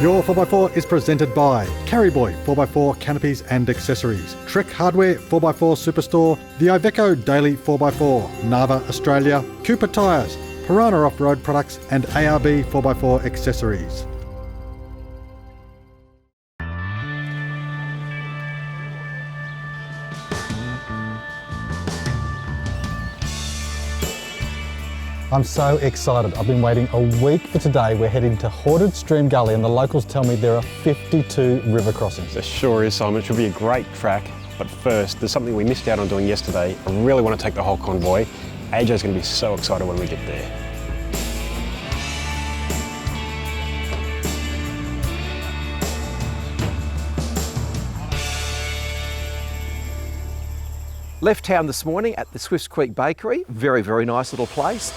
Your 4x4 is presented by Carryboy 4x4 Canopies and Accessories, Trek Hardware 4x4 Superstore, the Iveco Daily 4x4, Nava Australia, Cooper Tyres, Piranha Off-Road Products and ARB 4x4 Accessories. I'm so excited. I've been waiting a week for today. We're heading to Haunted Stream Gully and the locals tell me there are 52 river crossings. It sure is, Simon. It should be a great track. But first, there's something we missed out on doing yesterday. I really want to take the whole convoy. AJ's going to be so excited when we get there. Left town this morning at the Swifts Creek Bakery. Very, very nice little place.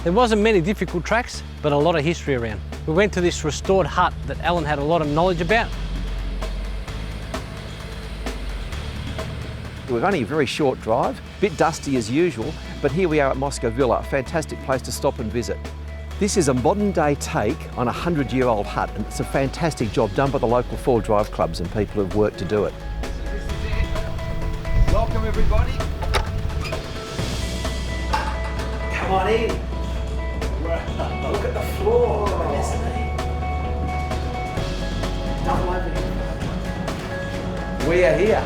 There wasn't many difficult tracks, but a lot of history around. We went to this restored hut that Alan had a lot of knowledge about. It was only a very short drive, a bit dusty as usual, but here we are at Moscow Villa, a fantastic place to stop and visit. This is a modern day take on a 100-year-old hut, and it's a fantastic job done by the local 4 drive clubs and people who've worked to do it. Welcome everybody. Come on in. Look at the floor. Double opening. We are here.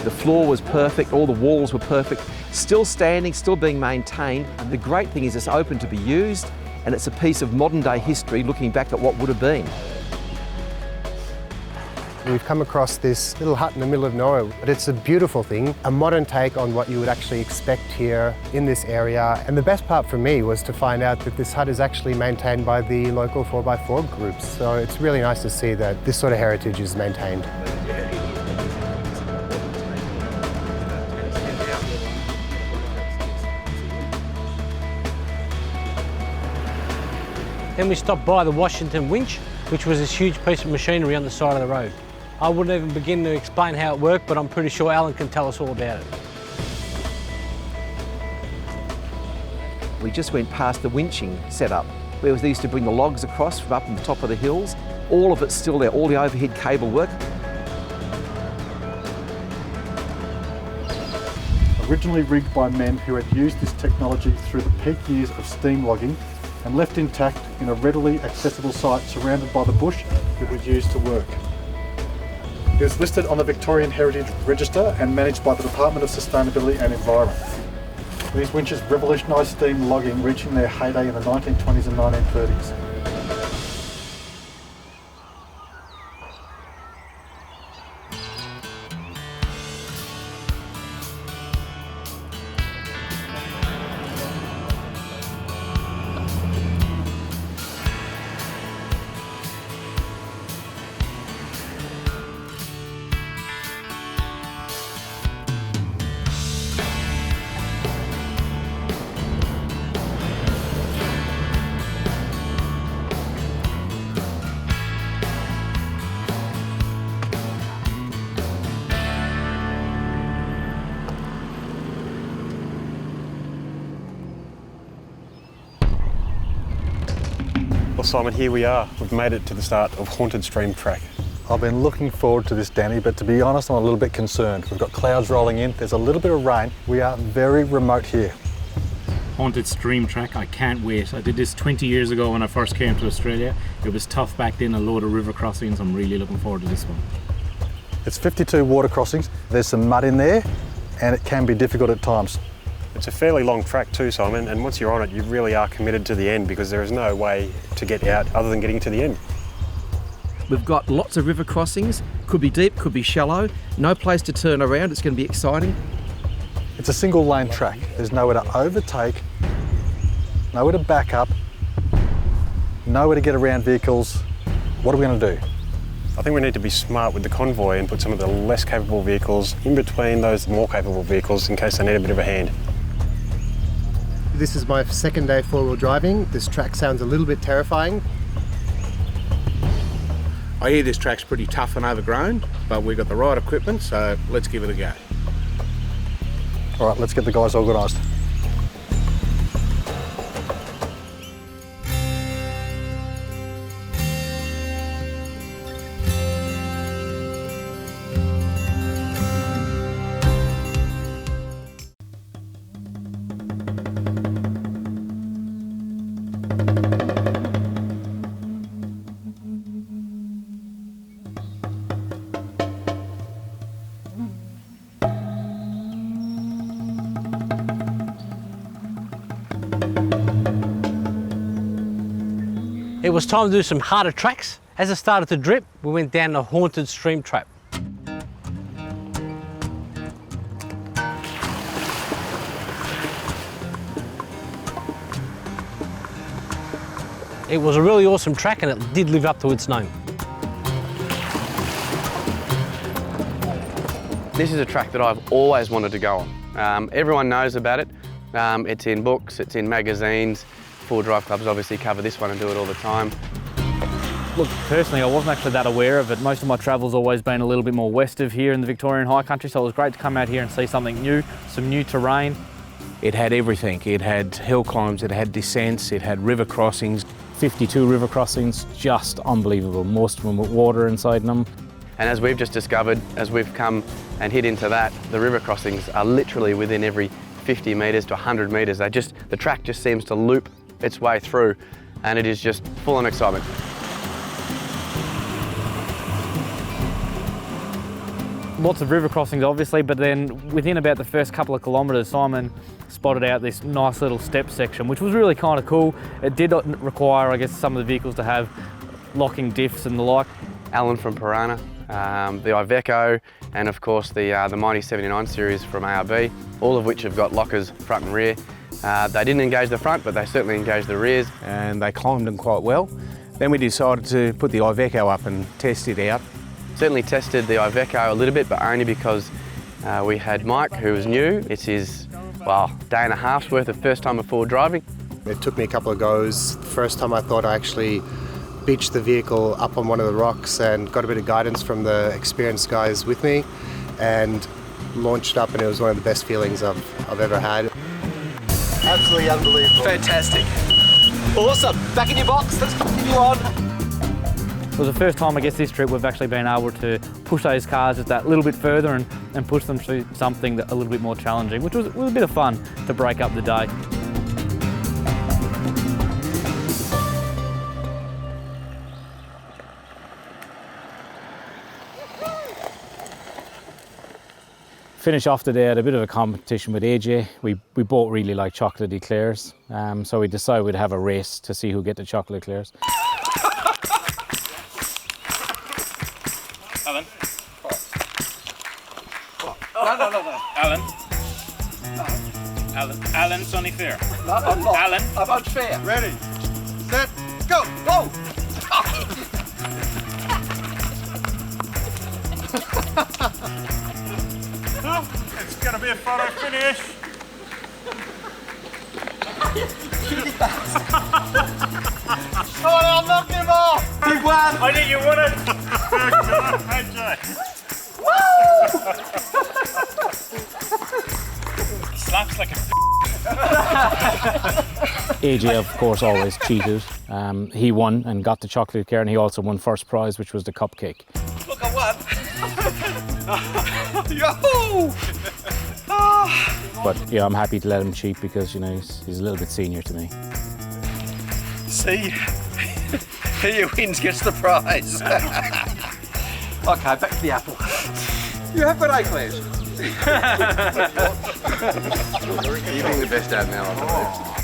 The floor was perfect, all the walls were perfect, still standing, still being maintained. And the great thing is it's open to be used and it's a piece of modern day history looking back at what would have been. We've come across this little hut in the middle of nowhere, but it's a beautiful thing, a modern take on what you would actually expect here in this area. And the best part for me was to find out that this hut is actually maintained by the local 4x4 groups. So it's really nice to see that this sort of heritage is maintained. Then we stopped by the Washington winch, which was this huge piece of machinery on the side of the road. I wouldn't even begin to explain how it worked, but I'm pretty sure Alan can tell us all about it. We just went past the winching setup, where they used to bring the logs across from up on the top of the hills. All of it's still there, all the overhead cable work. Originally rigged by men who had used this technology through the peak years of steam logging and left intact in a readily accessible site surrounded by the bush it was used to work. It is listed on the Victorian Heritage Register and managed by the Department of Sustainability and Environment. These winches revolutionised steam logging, reaching their heyday in the 1920s and 1930s. Well, Simon, here we are. We've made it to the start of Haunted Stream Track. I've been looking forward to this, Danny, but to be honest, I'm a little bit concerned. We've got clouds rolling in, there's a little bit of rain. We are very remote here. Haunted Stream Track, I can't wait. I did this 20 years ago when I first came to Australia. It was tough back then, a load of river crossings. I'm really looking forward to this one. It's 52 water crossings. There's some mud in there and it can be difficult at times. It's a fairly long track too, Simon, and once you're on it, you really are committed to the end because there is no way to get out other than getting to the end. We've got lots of river crossings, could be deep, could be shallow, no place to turn around, it's going to be exciting. It's a single lane track. There's nowhere to overtake, nowhere to back up, nowhere to get around vehicles. What are we going to do? I think we need to be smart with the convoy and put some of the less capable vehicles in between those more capable vehicles in case they need a bit of a hand. This is my second day four-wheel driving. This track sounds a little bit terrifying. I hear this track's pretty tough and overgrown, but we've got the right equipment, so let's give it a go. All right, let's get the guys organised. It was time to do some harder tracks. As it started to drip, we went down a haunted stream trap. It was a really awesome track and it did live up to its name. This is a track that I've always wanted to go on. Everyone knows about it. It's in books, it's in magazines. Four drive clubs obviously cover this one and do it all the time. Look, personally, I wasn't actually that aware of it. Most of my travel's always been a little bit more west of here in the Victorian high country, so it was great to come out here and see something new, some new terrain. It had everything. It had hill climbs, it had descents, it had river crossings. 52 river crossings, just unbelievable. Most of them with water inside them. And as we've just discovered, as we've come and hit into that, the river crossings are literally within every 50 metres to 100 metres. The track just seems to loop its way through, and it is just full on excitement. Lots of river crossings obviously, but then within about the first couple of kilometres, Simon spotted out this nice little step section, which was really kind of cool. It did require, I guess, some of the vehicles to have locking diffs and the like. Alan from Piranha, the Iveco, and of course the Mighty 79 series from ARB, all of which have got lockers front and rear. They didn't engage the front, but they certainly engaged the rears. And they climbed them quite well. Then we decided to put the Iveco up and test it out. Certainly tested the Iveco a little bit, but only because we had Mike, who was new. It's his, well, day and a half's worth of first time of forward driving. It took me a couple of goes. The first time I thought I actually beached the vehicle up on one of the rocks and got a bit of guidance from the experienced guys with me and launched up, and it was one of the best feelings I've ever had. Absolutely unbelievable. Fantastic. Awesome. Back in your box. Let's continue on. It was the first time, I guess, this trip we've actually been able to push those cars just that little bit further and push them through something that a little bit more challenging, which was a bit of fun to break up the day. Finish off the day at a bit of a competition with AJ. We both really like chocolate eclairs, so we decided we'd have a race to see who get the chocolate eclairs. Alan. No. Alan. Alan's only fair. No, I'm not. Alan. I'm unfair. Ready, set, go! Go! It's gonna be a photo finish. Oh, I'll knock him off! He won! I knew you would have. Slaps like a AJ, of course, always cheated. He won and got the chocolate eclair, and he also won first prize, which was the cupcake. Look, I won! Yo! But yeah, I'm happy to let him cheat because, you know, he's a little bit senior to me. See? Who wins gets the prize. Okay, back to the apple. You have got eclairs. You're being the best dad now, I believe.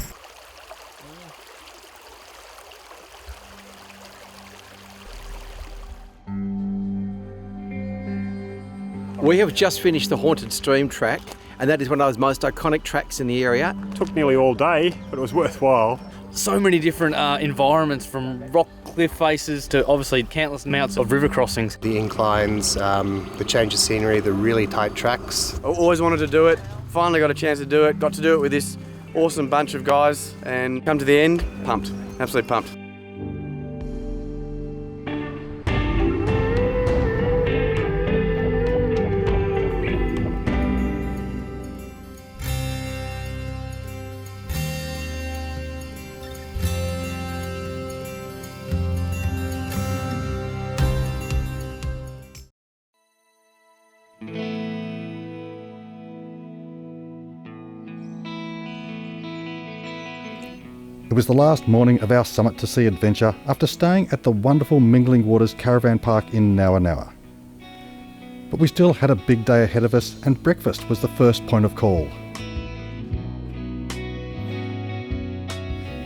We have just finished the Haunted Stream track, and that is one of those most iconic tracks in the area. Took nearly all day, but it was worthwhile. So many different environments, from rock cliff faces to obviously countless amounts of river crossings. The inclines, the change of scenery, the really tight tracks. I always wanted to do it, finally got a chance to do it, got to do it with this awesome bunch of guys, and come to the end, pumped, absolutely pumped. It was the last morning of our Summit to Sea adventure after staying at the wonderful Mingling Waters caravan park in Nowa. But we still had a big day ahead of us, and breakfast was the first point of call.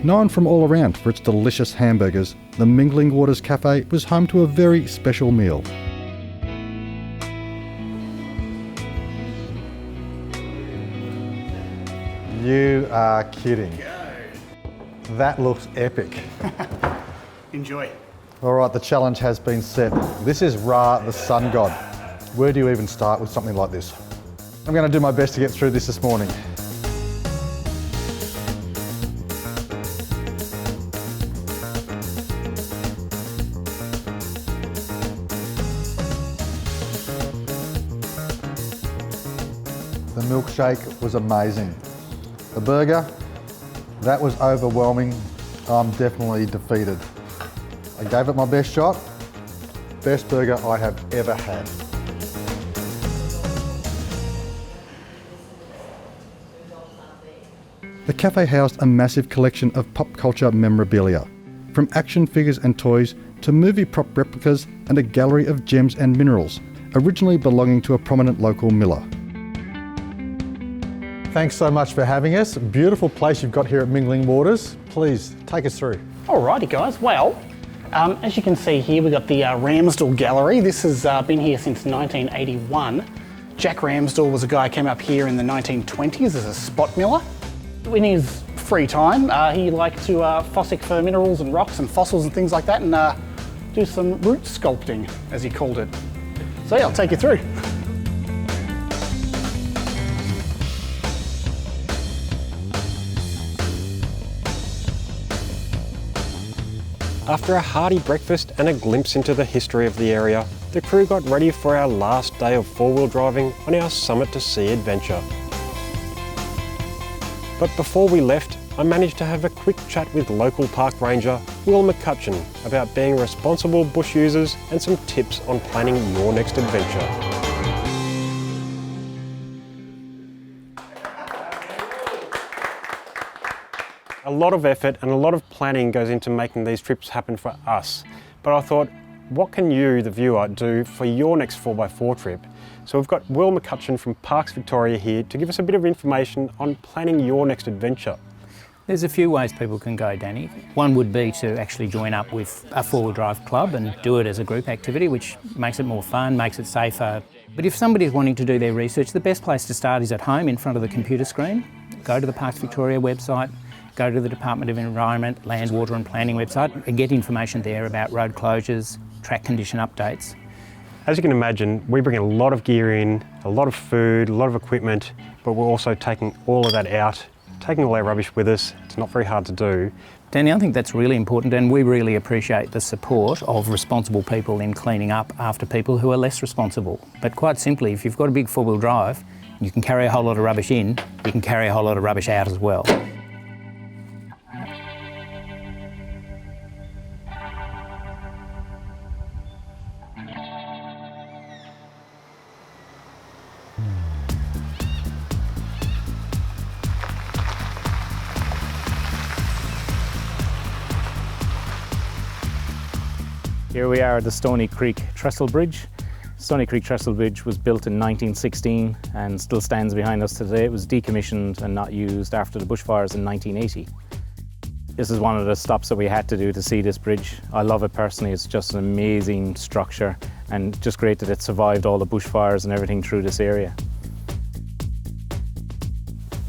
Known from all around for its delicious hamburgers, the Mingling Waters Cafe was home to a very special meal. You are kidding. That looks epic. Enjoy. All right, the challenge has been set. This is Ra, the sun god. Where do you even start with something like this? I'm going to do my best to get through this morning. The milkshake was amazing. The burger, that was overwhelming. I'm definitely defeated. I gave it my best shot. Best burger I have ever had. The cafe housed a massive collection of pop culture memorabilia, from action figures and toys to movie prop replicas and a gallery of gems and minerals, originally belonging to a prominent local miller. Thanks so much for having us. Beautiful place you've got here at Mingling Waters. Please take us through. Alrighty guys, well, as you can see here we've got the Ramsdell Gallery. This has been here since 1981. Jack Ramsdell was a guy who came up here in the 1920s as a spot miller. In his free time, he liked to fossick for minerals and rocks and fossils and things like that and do some root sculpting, as he called it. So yeah, I'll take you through. After a hearty breakfast and a glimpse into the history of the area, the crew got ready for our last day of four-wheel driving on our Summit to Sea adventure. But before we left, I managed to have a quick chat with local park ranger Will McCutcheon about being responsible bush users and some tips on planning your next adventure. A lot of effort and a lot of planning goes into making these trips happen for us. But I thought, what can you, the viewer, do for your next 4x4 trip? So we've got Will McCutcheon from Parks Victoria here to give us a bit of information on planning your next adventure. There's a few ways people can go, Danny. One would be to actually join up with a four-wheel drive club and do it as a group activity, which makes it more fun, makes it safer. But if somebody's wanting to do their research, the best place to start is at home in front of the computer screen. Go to the Parks Victoria website, go to the Department of Environment, Land, Water and Planning website and get information there about road closures, track condition updates. As you can imagine, we bring a lot of gear in, a lot of food, a lot of equipment, but we're also taking all of that out, taking all our rubbish with us. It's not very hard to do. Danny, I think that's really important and we really appreciate the support of responsible people in cleaning up after people who are less responsible. But quite simply, if you've got a big four-wheel drive, you can carry a whole lot of rubbish in, you can carry a whole lot of rubbish out as well. Here we are at the Stoney Creek Trestle Bridge. Stoney Creek Trestle Bridge was built in 1916 and still stands behind us today. It was decommissioned and not used after the bushfires in 1980. This is one of the stops that we had to do to see this bridge. I love it personally. It's just an amazing structure and just great that it survived all the bushfires and everything through this area.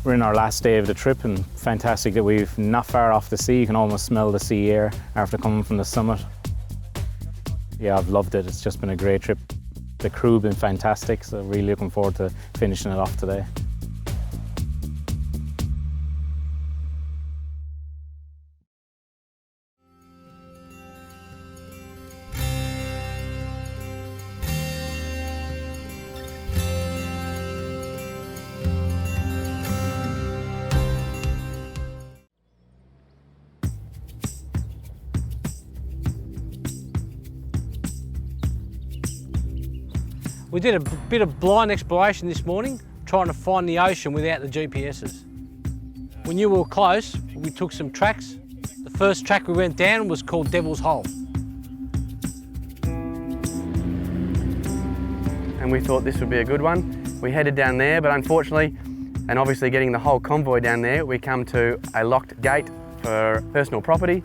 We're in our last day of the trip and fantastic that we're not far off the sea. You can almost smell the sea air after coming from the summit. Yeah, I've loved it. It's just been a great trip. The crew have been fantastic, so really looking forward to finishing it off today. We did a bit of blind exploration this morning, trying to find the ocean without the GPSs. We knew we were close, we took some tracks. The first track we went down was called Devil's Hole. And we thought this would be a good one. We headed down there, but unfortunately, and obviously getting the whole convoy down there, we come to a locked gate for personal property.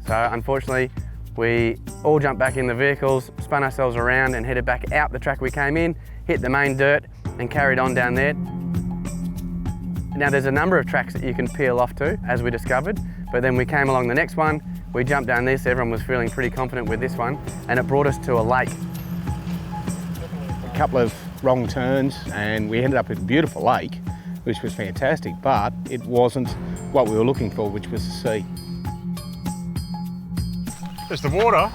So unfortunately, we all jumped back in the vehicles, spun ourselves around and headed back out the track we came in, hit the main dirt and carried on down there. Now there's a number of tracks that you can peel off to, as we discovered, but then we came along the next one, we jumped down this, everyone was feeling pretty confident with this one, and it brought us to a lake. A couple of wrong turns and we ended up at a beautiful lake, which was fantastic, but it wasn't what we were looking for, which was the sea. There's the water.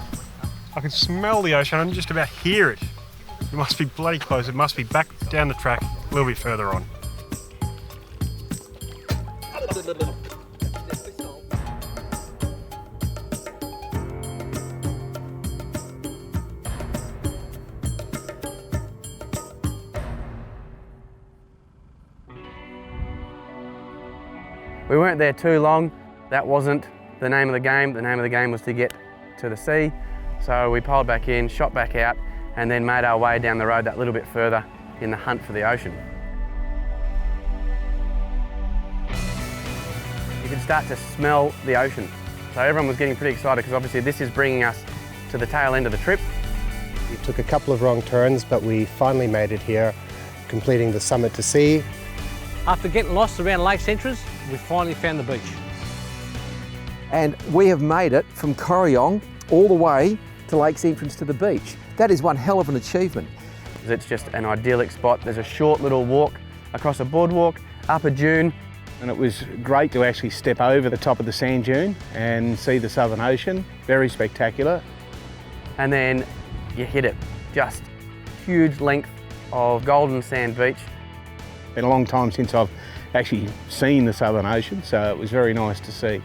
I can smell the ocean, I can just about hear it. It must be bloody close, it must be back down the track a little bit further on. We weren't there too long. That wasn't the name of the game. The name of the game was to get to the sea. So we poled back in, shot back out, and then made our way down the road that little bit further in the hunt for the ocean. You could start to smell the ocean. So everyone was getting pretty excited because obviously this is bringing us to the tail end of the trip. We took a couple of wrong turns, but we finally made it here, completing the summit to sea. After getting lost around Lakes Entrance, we finally found the beach. And we have made it from Corryong all the way to Lakes Entrance to the beach. That is one hell of an achievement. It's just an idyllic spot. There's a short little walk across a boardwalk, up a dune. And it was great to actually step over the top of the sand dune and see the Southern Ocean. Very spectacular. And then you hit it. Just huge length of golden sand beach. Been a long time since I've actually seen the Southern Ocean, so it was very nice to see.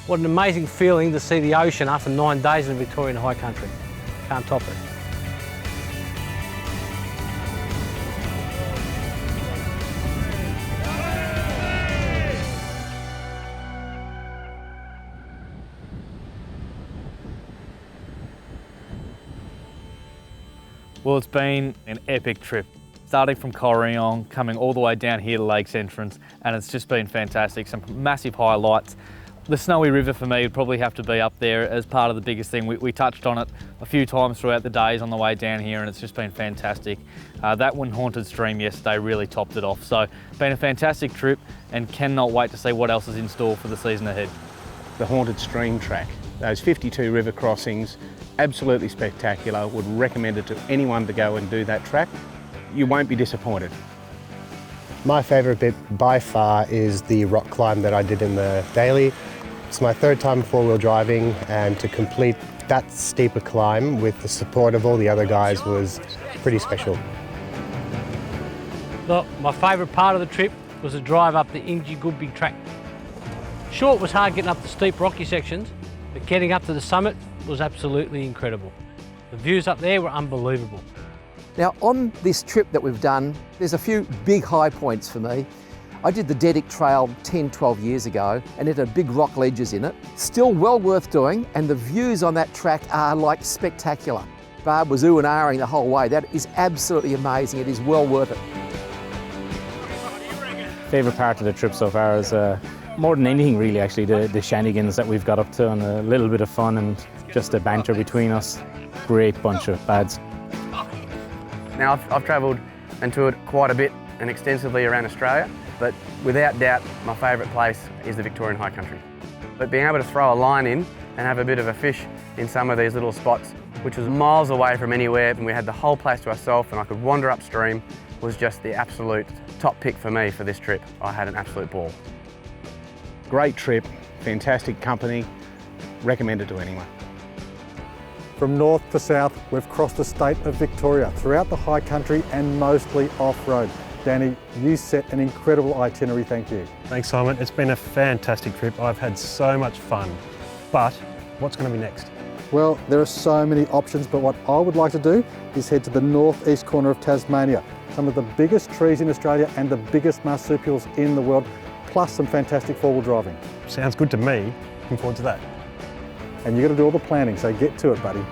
What an amazing feeling to see the ocean after 9 days in the Victorian High Country. Can't top it. Well, it's been an epic trip. Starting from Corryong, coming all the way down here to Lakes Entrance, and it's just been fantastic. Some massive highlights. The Snowy River for me would probably have to be up there as part of the biggest thing. We touched on it a few times throughout the days on the way down here, and it's just been fantastic. That one haunted stream yesterday really topped it off. So been a fantastic trip and cannot wait to see what else is in store for the season ahead. The haunted stream track, those 52 river crossings, absolutely spectacular. Would recommend it to anyone to go and do that track. You won't be disappointed. My favourite bit by far is the rock climb that I did in the daily. It's my third time four-wheel driving, and to complete that steeper climb with the support of all the other guys was pretty special. Look, my favourite part of the trip was the drive up the Inji track. Sure, it was hard getting up the steep rocky sections, but getting up to the summit was absolutely incredible. The views up there were unbelievable. Now on this trip that we've done, there's a few big high points for me. I did the Dedic Trail 10, 12 years ago and it had big rock ledges in it. Still well worth doing, and the views on that track are like spectacular. Barb was ooh and ahhing the whole way. That is absolutely amazing. It is well worth it. Favourite part of the trip so far is more than anything really actually the shenanigans that we've got up to, and a little bit of fun and just the banter between us. Great bunch of lads. Now I've travelled and toured quite a bit and extensively around Australia, but without doubt my favourite place is the Victorian High Country. But being able to throw a line in and have a bit of a fish in some of these little spots, which was miles away from anywhere, and we had the whole place to ourselves and I could wander upstream, was just the absolute top pick for me for this trip. I had an absolute ball. Great trip, fantastic company, recommend it to anyone. From north to south, we've crossed the state of Victoria, throughout the high country and mostly off-road. Danny, you set an incredible itinerary, thank you. Thanks, Simon. It's been a fantastic trip. I've had so much fun. But what's going to be next? Well, there are so many options, but what I would like to do is head to the northeast corner of Tasmania. Some of the biggest trees in Australia and the biggest marsupials in the world, plus some fantastic four-wheel driving. Sounds good to me. Looking forward to that. And you've got to do all the planning, so get to it, buddy.